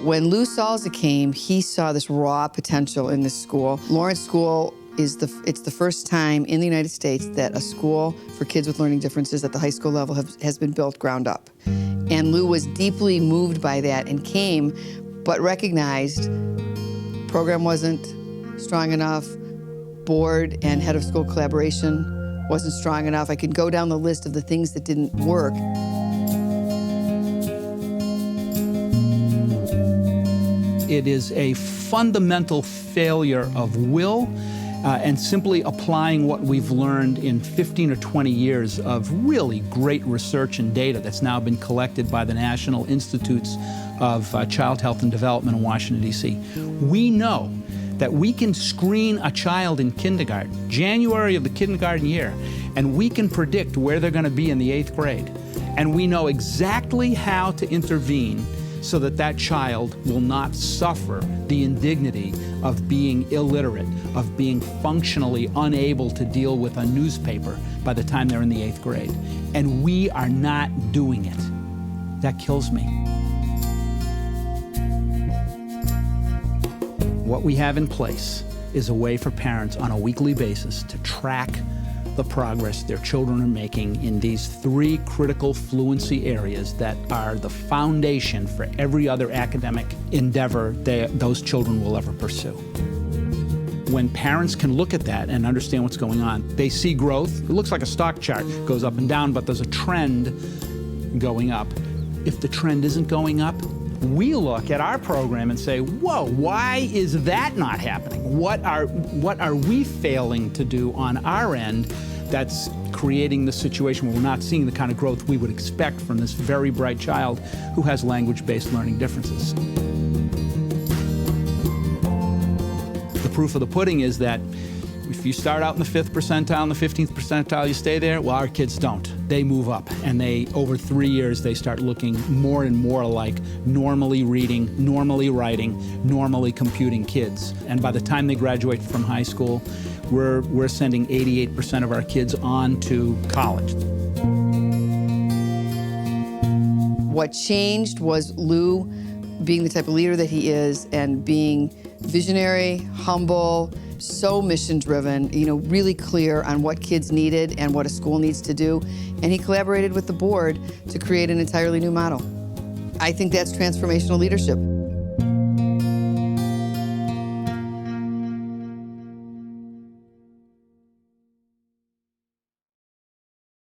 When Lou Salza came, he saw this raw potential in this school. Lawrence School is it's the first time in the United States that a school for kids with learning differences at the high school level has been built ground up. And Lou was deeply moved by that and came, but recognized program wasn't strong enough, board and head of school collaboration wasn't strong enough. I could go down the list of the things that didn't work. It is a fundamental failure of will and simply applying what we've learned in 15 or 20 years of really great research and data that's now been collected by the National Institutes of Child Health and Development in Washington, D.C. We know that we can screen a child in kindergarten, January of the kindergarten year, and we can predict where they're going to be in the 8th grade. And we know exactly how to intervene so that that child will not suffer the indignity of being illiterate, of being functionally unable to deal with a newspaper by the time they're in the 8th grade. And we are not doing it. That kills me. What we have in place is a way for parents on a weekly basis to track the progress their children are making in these 3 critical fluency areas that are the foundation for every other academic endeavor those children will ever pursue. When parents can look at that and understand what's going on, they see growth. It looks like a stock chart, goes up and down, but there's a trend going up. If the trend isn't going up, we look at our program and say, whoa, why is that not happening? What are we failing to do on our end that's creating the situation where we're not seeing the kind of growth we would expect from this very bright child who has language-based learning differences? The proof of the pudding is that if you start out in the 5th percentile and the 15th percentile, you stay there. Well, our kids don't. They move up, and over 3 years, they start looking more and more like normally reading, normally writing, normally computing kids. And by the time they graduate from high school, we're sending 88% of our kids on to college. What changed was Lou being the type of leader that he is and being visionary, humble, so mission-driven, really clear on what kids needed and what a school needs to do. And he collaborated with the board to create an entirely new model. I think that's transformational leadership.